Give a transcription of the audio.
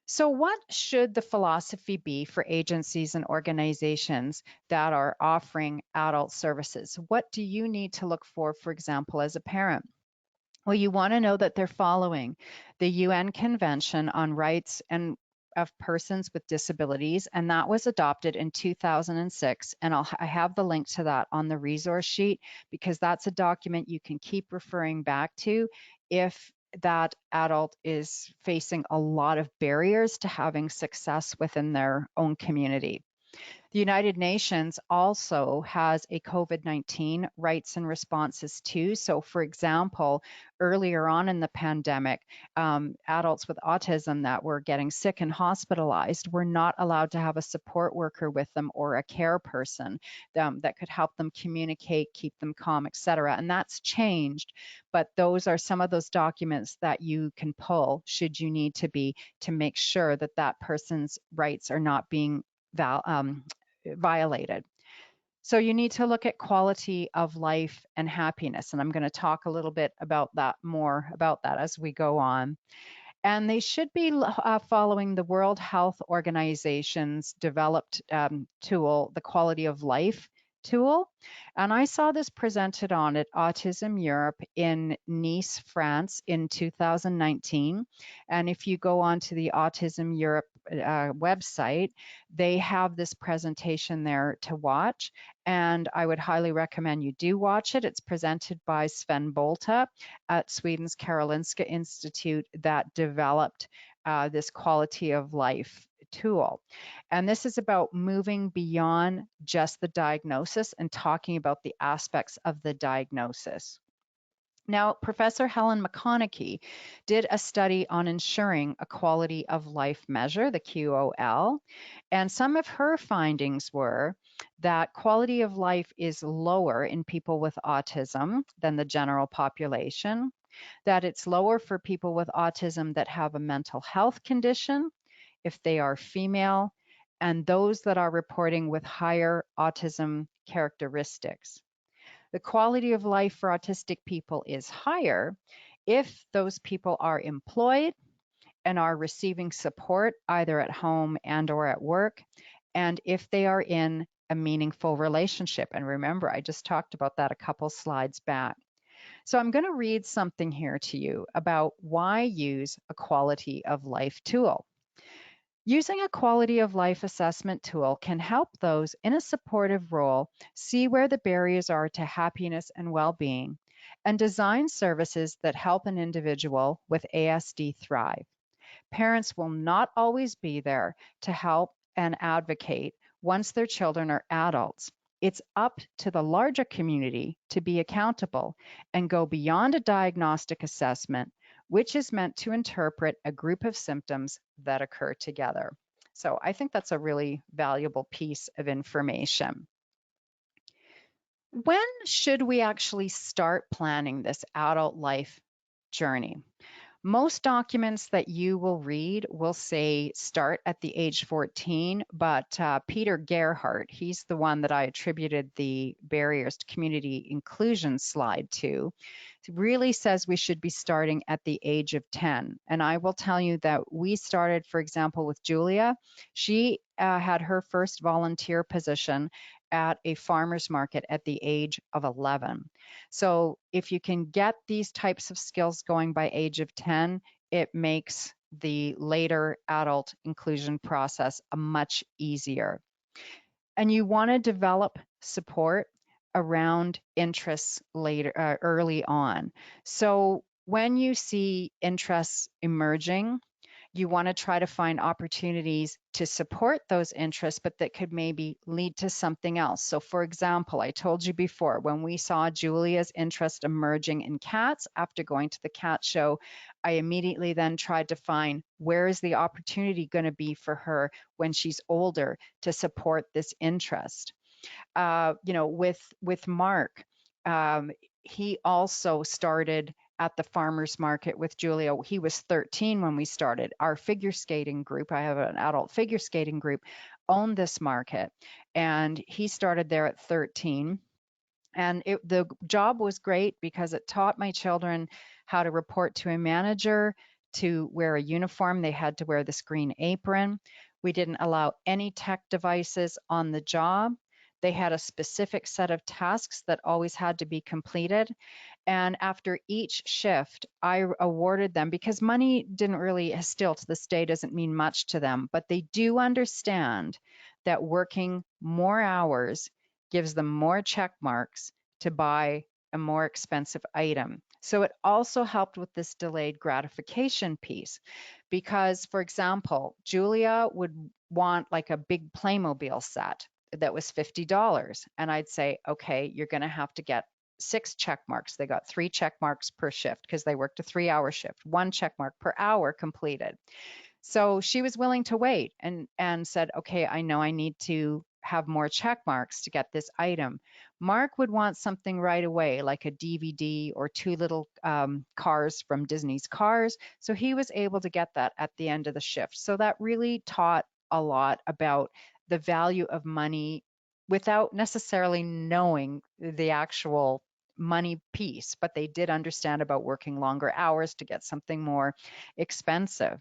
So, what should the philosophy be for agencies and organizations that are offering adult services? What do you need to look for example, as a parent? Well, you want to know that they're following the UN Convention on Rights and of Persons with Disabilities, and that was adopted in 2006. And I have the link to that on the resource sheet because that's a document you can keep referring back to if that adult is facing a lot of barriers to having success within their own community. The United Nations also has a COVID-19 rights and responses too. So, for example, earlier on in the pandemic, adults with autism that were getting sick and hospitalized were not allowed to have a support worker with them or a care person that could help them communicate, keep them calm, etc. And that's changed, but those are some of those documents that you can pull should you need to make sure that that person's rights are not being violated. So you need to look at quality of life and happiness. And I'm going to talk a little bit about that more about that as we go on. And they should be following the World Health Organization's developed tool, the quality of life tool. And I saw this presented on at Autism Europe in Nice, France in 2019. And if you go on to the Autism Europe website, they have this presentation there to watch. And I would highly recommend you do watch it. It's presented by Sven Bolta at Sweden's Karolinska Institute that developed this quality of life tool. And this is about moving beyond just the diagnosis and talking about the aspects of the diagnosis. Now, Professor Helen McConaughey did a study on ensuring a quality of life measure, the QOL, and some of her findings were that quality of life is lower in people with autism than the general population, that it's lower for people with autism that have a mental health condition, if they are female, and those that are reporting with higher autism characteristics. The quality of life for autistic people is higher if those people are employed and are receiving support either at home and or at work, and if they are in a meaningful relationship. And remember, I just talked about that a couple slides back. So I'm going to read something here to you about why use a quality of life tool. Using a quality of life assessment tool can help those in a supportive role see where the barriers are to happiness and well-being and design services that help an individual with ASD thrive. Parents will not always be there to help and advocate once their children are adults. It's up to the larger community to be accountable and go beyond a diagnostic assessment, which is meant to interpret a group of symptoms that occur together. So I think that's a really valuable piece of information. When should we actually start planning this adult life journey? Most documents that you will read will say start at the age 14, but Peter Gerhardt, he's the one that I attributed the barriers to community inclusion slide to, really says we should be starting at the age of 10. And I will tell you that we started, for example, with Julia. She had her first volunteer position at a farmer's market at the age of 11. So if you can get these types of skills going by age of 10, it makes the later adult inclusion process a much easier. And you want to develop support around interests later, early on. So when you see interests emerging, you want to try to find opportunities to support those interests, but that could maybe lead to something else. So for example, I told you before, when we saw Julia's interest emerging in cats after going to the cat show, I immediately then tried to find where is the opportunity going to be for her when she's older to support this interest. With Mark, he also started at the farmer's market with Julia. He was 13 when we started. Our figure skating group, I have an adult figure skating group, owned this market, and he started there at 13. And the job was great because it taught my children how to report to a manager, to wear a uniform. They had to wear this green apron. We didn't allow any tech devices on the job. They had a specific set of tasks that always had to be completed. And after each shift, I awarded them, because money didn't really, still to this day, doesn't mean much to them, but they do understand that working more hours gives them more check marks to buy a more expensive item. So it also helped with this delayed gratification piece because, for example, Julia would want like a big Playmobil set that was $50. And I'd say, okay, you're going to have to get 6 check marks. They got 3 check marks per shift because they worked a 3-hour shift, 1 check mark per hour completed. So she was willing to wait and said, okay, I know I need to have more check marks to get this item. Mark would want something right away, like a DVD or 2 little cars from Disney's Cars. So he was able to get that at the end of the shift. So that really taught a lot about the value of money without necessarily knowing the actual money piece, but they did understand about working longer hours to get something more expensive.